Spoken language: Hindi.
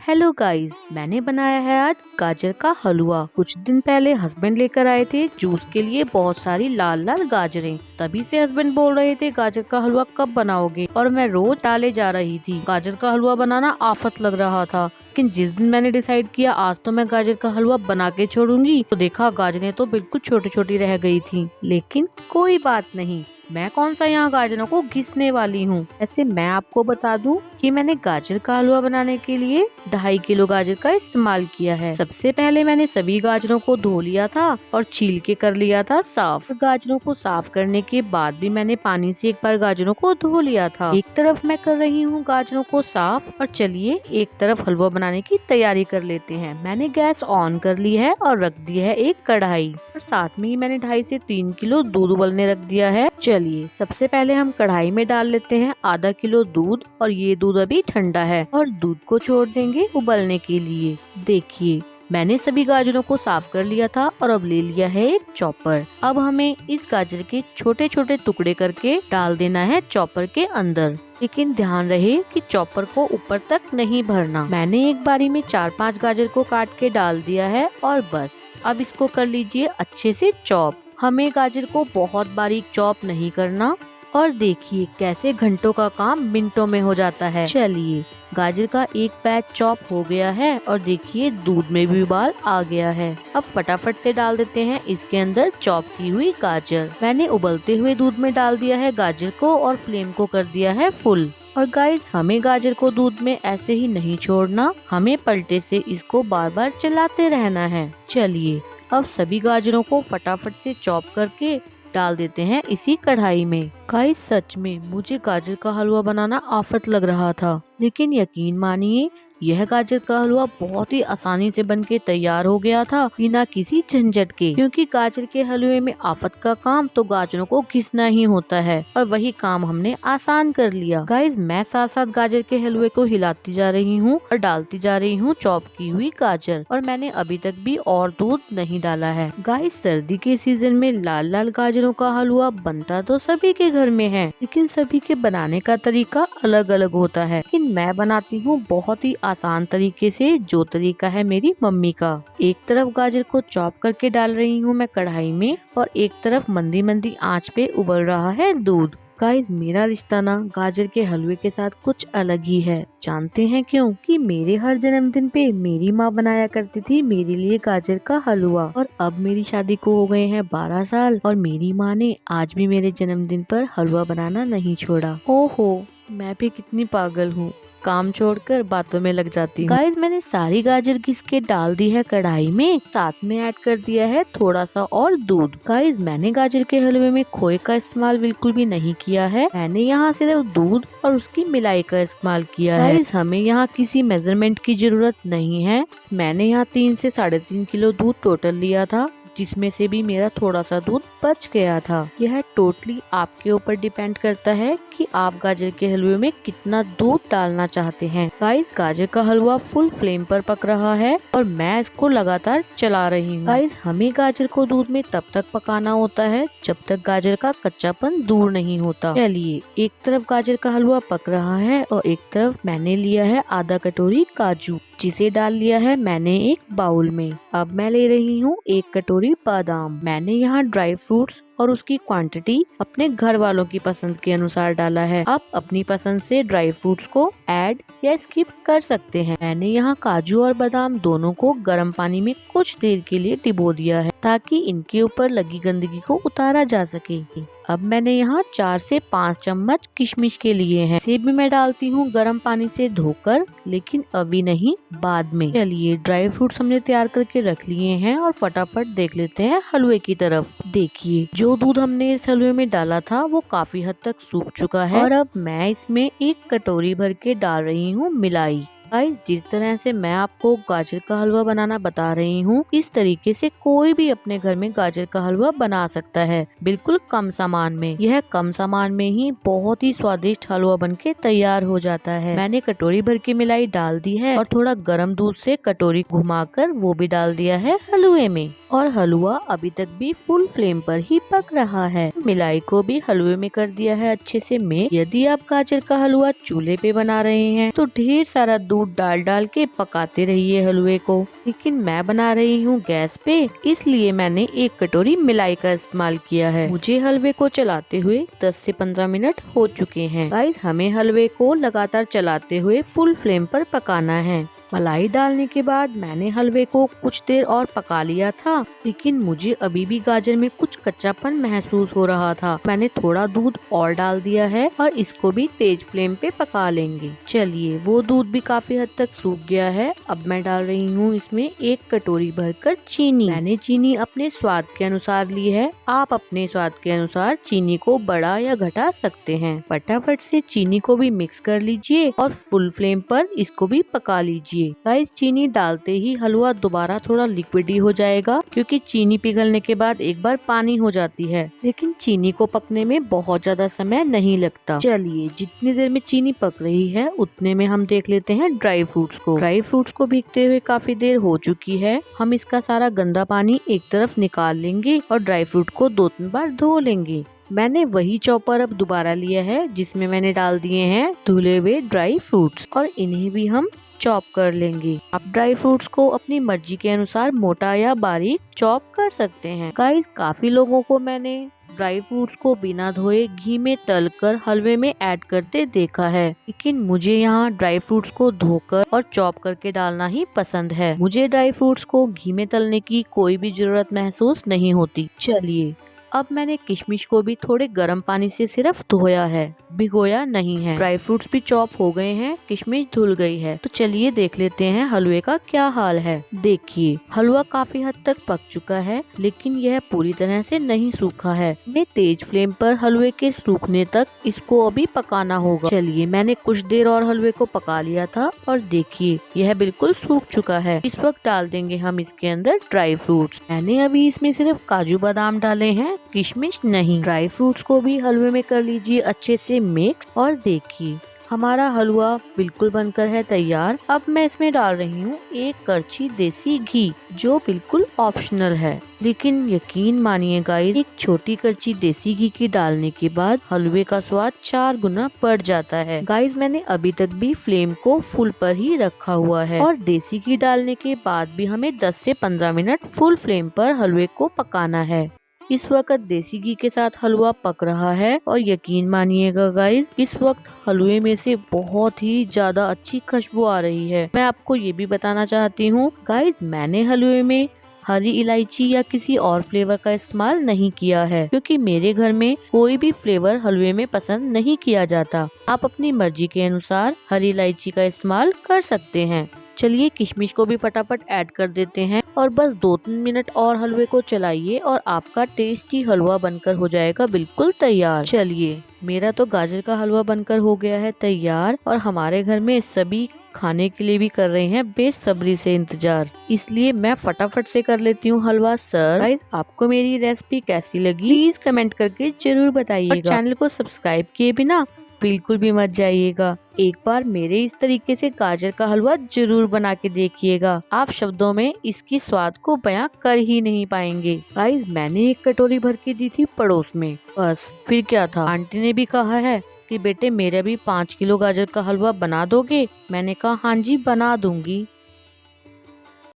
हेलो गाइस, मैंने बनाया है आज गाजर का हलवा। कुछ दिन पहले हस्बैंड लेकर आए थे जूस के लिए बहुत सारी लाल लाल गाजरें। तभी से हस्बैंड बोल रहे थे गाजर का हलवा कब बनाओगे, और मैं रोज टाले जा रही थी। गाजर का हलवा बनाना आफत लग रहा था, लेकिन जिस दिन मैंने डिसाइड किया आज तो मैं गाजर का हलवा बना के छोड़ूंगी, तो देखा गाजरें तो बिल्कुल छोटी छोटी रह गई थी। लेकिन कोई बात नहीं, मैं कौन सा यहाँ गाजरों को घिसने वाली हूँ। ऐसे मैं आपको बता दूं कि मैंने गाजर का हलवा बनाने के लिए 2.5 किलो गाजर का इस्तेमाल किया है। सबसे पहले मैंने सभी गाजरों को धो लिया था और छील के कर लिया था साफ। गाजरों को साफ करने के बाद भी मैंने पानी से एक बार गाजरों को धो लिया था। एक तरफ मैं कर रही हूँ गाजरों को साफ, और चलिए एक तरफ हलवा बनाने की तैयारी कर लेते हैं। मैंने गैस ऑन कर ली है और रख दी है एक कढ़ाई, और साथ में ही मैंने 2.5 से 3 किलो दूध उबलने रख दिया है। चलिए सबसे पहले हम कढ़ाई में डाल लेते हैं आधा किलो दूध, और ये दूध अभी ठंडा है, और दूध को छोड़ देंगे उबलने के लिए। देखिए मैंने सभी गाजरों को साफ कर लिया था और अब ले लिया है एक चॉपर। अब हमें इस गाजर के छोटे छोटे टुकड़े करके डाल देना है चॉपर के अंदर, लेकिन ध्यान रहे कि चॉपर को ऊपर तक नहीं भरना। मैंने एक बारी में 4-5 गाजर को काट के डाल दिया है, और बस अब इसको कर लीजिए अच्छे से चॉप। हमें गाजर को बहुत बारीक चॉप नहीं करना, और देखिए कैसे घंटों का काम मिनटों में हो जाता है। चलिए गाजर का एक बैच चॉप हो गया है, और देखिए दूध में भी उबाल आ गया है। अब फटाफट से डाल देते हैं इसके अंदर चॉप की हुई गाजर। मैंने उबलते हुए दूध में डाल दिया है गाजर को, और फ्लेम को कर दिया है फुल। और गाइस हमें गाजर को दूध में ऐसे ही नहीं छोड़ना, हमें पलटे से इसको बार बार चलाते रहना है। चलिए अब सभी गाजरों को फटाफट से चॉप करके डाल देते हैं इसी कढ़ाई में। गाइस सच में मुझे गाजर का हलवा बनाना आफत लग रहा था, लेकिन यकीन मानिए यह गाजर का हलवा बहुत ही आसानी से बनके तैयार हो गया था, बिना किसी झंझट के। क्योंकि गाजर के हलवे में आफत का काम तो गाजरों को घिसना ही होता है, और वही काम हमने आसान कर लिया। गाइस मैं साथ साथ गाजर के हलवे को हिलाती जा रही हूँ और डालती जा रही हूँ चॉप की हुई गाजर, और मैंने अभी तक भी और दूध नहीं डाला है। गाइस सर्दी के सीजन में लाल लाल गाजरों का हलवा बनता तो सभी के घर में है, लेकिन सभी के बनाने का तरीका अलग अलग होता है। लेकिन मैं बनाती हूँ बहुत ही आसान तरीके से, जो तरीका है मेरी मम्मी का। एक तरफ गाजर को चॉप करके डाल रही हूँ मैं कढ़ाई में, और एक तरफ मंदी मंदी आंच पे उबल रहा है दूध। गाइस मेरा रिश्ता ना गाजर के हलवे के साथ कुछ अलग ही है। जानते हैं क्यों? कि मेरे हर जन्मदिन पे मेरी माँ बनाया करती थी मेरे लिए गाजर का हलवा, और अब मेरी शादी को हो गए हैं 12 साल, और मेरी माँ ने आज भी मेरे जन्मदिन पर हलवा बनाना नहीं छोड़ा। ओहो मैं भी कितनी पागल हूँ, काम छोड़कर बातों में लग जाती हूँ। गाइस मैंने सारी गाजर घिस के डाल दी है कढ़ाई में, साथ में ऐड कर दिया है थोड़ा सा और दूध। गाइस मैंने गाजर के हलवे में खोए का इस्तेमाल बिल्कुल भी नहीं किया है, मैंने यहाँ सिर्फ दूध और उसकी मिलाई का इस्तेमाल किया है। गाइस हमें यहाँ किसी मेजरमेंट की जरूरत नहीं है। मैंने यहाँ 3 से 3.5 किलो दूध टोटल लिया था, जिसमें से भी मेरा थोड़ा सा दूध बच गया था। यह टोटली आपके ऊपर डिपेंड करता है कि आप गाजर के हलवे में कितना दूध डालना चाहते हैं। गाइस गाजर का हलवा फुल फ्लेम पर पक रहा है, और मैं इसको लगातार चला रही हूँ। गाइस हमें गाजर को दूध में तब तक पकाना होता है जब तक गाजर का कच्चापन दूर नहीं होता। चलिए एक तरफ गाजर का हलवा पक रहा है, और एक तरफ मैंने लिया है आधा कटोरी काजू, जिसे डाल लिया है मैंने एक बाउल में। अब मैं ले रही हूँ 1 कटोरी बादाम। मैंने यहाँ ड्राई फ्रूट्स और उसकी क्वांटिटी अपने घर वालों की पसंद के अनुसार डाला है। आप अपनी पसंद से ड्राई फ्रूट्स को ऐड या स्किप कर सकते हैं। मैंने यहाँ काजू और बादाम दोनों को गर्म पानी में कुछ देर के लिए डिबो दिया है, ताकि इनके ऊपर लगी गंदगी को उतारा जा सके। अब मैंने यहाँ 4 से 5 चम्मच किशमिश के लिए हैं। इसे भी मैं डालती हूँ गर्म पानी से धोकर, लेकिन अभी नहीं, बाद में। चलिए ड्राई फ्रूट्स हमने तैयार करके रख लिए हैं, और फटाफट देख लेते हैं हलवे की तरफ। देखिए जो दूध हमने इस हलवे में डाला था वो काफी हद तक सूख चुका है, और अब मैं इसमें 1 कटोरी भर के डाल रही हूँ मिलाई। गाइस जिस तरह से मैं आपको गाजर का हलवा बनाना बता रही हूँ, इस तरीके से कोई भी अपने घर में गाजर का हलवा बना सकता है, बिल्कुल कम सामान में। यह कम सामान में ही बहुत ही स्वादिष्ट हलवा बनके तैयार हो जाता है। मैंने कटोरी भर के मिलाई डाल दी है, और थोड़ा गर्म दूध से कटोरी घुमाकर वो भी डाल दिया है हलवे में, और हलवा अभी तक भी फुल फ्लेम पर ही पक रहा है। मिलाई को भी हलवे में कर दिया है अच्छे से मिक्स। यदि आप गाजर का हलवा चूल्हे पे बना रहे हैं तो ढेर सारा दूध दूध डाल के पकाते रहिए हलवे को। लेकिन मैं बना रही हूँ गैस पे, इसलिए मैंने 1 कटोरी मलाई का इस्तेमाल किया है। मुझे हलवे को चलाते हुए 10 से 15 मिनट हो चुके हैं। गाइस हमें हलवे को लगातार चलाते हुए फुल फ्लेम पर पकाना है। मलाई डालने के बाद मैंने हलवे को कुछ देर और पका लिया था, लेकिन मुझे अभी भी गाजर में कुछ कच्चापन महसूस हो रहा था। मैंने थोड़ा दूध और डाल दिया है और इसको भी तेज फ्लेम पे पका लेंगे। चलिए वो दूध भी काफी हद तक सूख गया है। अब मैं डाल रही हूँ इसमें 1 कटोरी भरकर चीनी। मैंने चीनी अपने स्वाद के अनुसार ली है। आप अपने स्वाद के अनुसार चीनी को बढ़ा या घटा सकते हैं। फटाफट से चीनी को भी मिक्स कर लीजिए और फुल फ्लेम पर इसको भी पका लीजिए। गाइस चीनी डालते ही हलवा दोबारा थोड़ा लिक्विडी हो जाएगा, क्योंकि चीनी पिघलने के बाद एक बार पानी हो जाती है। लेकिन चीनी को पकने में बहुत ज्यादा समय नहीं लगता। चलिए जितनी देर में चीनी पक रही है उतने में हम देख लेते हैं ड्राई फ्रूट्स को। ड्राई फ्रूट्स को भीगते हुए काफी देर हो चुकी है। हम इसका सारा गंदा पानी एक तरफ निकाल लेंगे और ड्राई फ्रूट को 2-3 बार धो लेंगे। मैंने वही चॉपर अब दोबारा लिया है जिसमें मैंने डाल दिए हैं धुले हुए ड्राई फ्रूट्स और इन्हें भी हम चॉप कर लेंगे। आप ड्राई फ्रूट्स को अपनी मर्जी के अनुसार मोटा या बारीक चॉप कर सकते हैं। गाइस काफी लोगों को मैंने ड्राई फ्रूट्स को बिना धोए घी में तलकर हलवे में ऐड करते देखा है, लेकिन मुझे यहाँ ड्राई फ्रूट्स को धोकर और चॉप करके डालना ही पसंद है। मुझे ड्राई फ्रूट्स को घी में तलने की कोई भी जरूरत महसूस नहीं होती। चलिए अब मैंने किशमिश को भी थोड़े गर्म पानी से सिर्फ धोया है, भिगोया नहीं है। ड्राई फ्रूट्स भी चॉप हो गए हैं, किशमिश धुल गई है। तो चलिए देख लेते हैं हलवे का क्या हाल है। देखिए हलवा काफी हद तक पक चुका है, लेकिन यह पूरी तरह से नहीं सूखा है। मैं तेज फ्लेम पर हलवे के सूखने तक इसको अभी पकाना होगा। चलिए मैंने कुछ देर और हलवे को पका लिया था और देखिए यह बिल्कुल सूख चुका है। इस वक्त डाल देंगे हम इसके अंदर ड्राई फ्रूट्स। मैंने अभी इसमें सिर्फ काजू बादाम डाले हैं, किशमिश नहीं। ड्राई फ्रूट्स को भी हलवे में कर लीजिए अच्छे से मिक्स और देखिए हमारा हलवा बिल्कुल बनकर है तैयार। अब मैं इसमें डाल रही हूँ 1 कड़छी देसी घी, जो बिल्कुल ऑप्शनल है, लेकिन यकीन मानिए गाइस एक छोटी कड़छी देसी घी की डालने के बाद हलवे का स्वाद 4 गुना बढ़ जाता है। गाइस मैंने अभी तक भी फ्लेम को फुल पर ही रखा हुआ है और देसी घी डालने के बाद भी हमें 10 से 15 मिनट फुल फ्लेम पर हलवे को पकाना है। इस वक्त देसी घी के साथ हलवा पक रहा है और यकीन मानिएगा गाइस इस वक्त हलवे में से बहुत ही ज्यादा अच्छी खुशबू आ रही है। मैं आपको ये भी बताना चाहती हूँ गाइस मैंने हलवे में हरी इलायची या किसी और फ्लेवर का इस्तेमाल नहीं किया है, क्योंकि मेरे घर में कोई भी फ्लेवर हलवे में पसंद नहीं किया जाता। आप अपनी मर्जी के अनुसार हरी इलायची का इस्तेमाल कर सकते हैं। चलिए किशमिश को भी फटाफट ऐड कर देते हैं और बस 2-3 मिनट और हलवे को चलाइए और आपका टेस्टी हलवा बनकर हो जाएगा बिल्कुल तैयार। चलिए मेरा तो गाजर का हलवा बनकर हो गया है तैयार और हमारे घर में सभी खाने के लिए भी कर रहे हैं बेसब्री से इंतजार, इसलिए मैं फटाफट से कर लेती हूँ हलवा सर्व। गाइस आपको मेरी रेसिपी कैसी लगी प्लीज कमेंट करके जरूर बताइएगा और चैनल को सब्सक्राइब किए बिना बिल्कुल भी मत जाइएगा। एक बार मेरे इस तरीके से गाजर का हलवा जरूर बना के देखिएगा, आप शब्दों में इसकी स्वाद को बयां कर ही नहीं पाएंगे। गाइस मैंने 1 कटोरी भर के दी थी पड़ोस में, बस फिर क्या था। आंटी ने भी कहा है कि बेटे मेरा भी 5 किलो गाजर का हलवा बना दोगे? मैंने कहा हाँ जी बना दूंगी।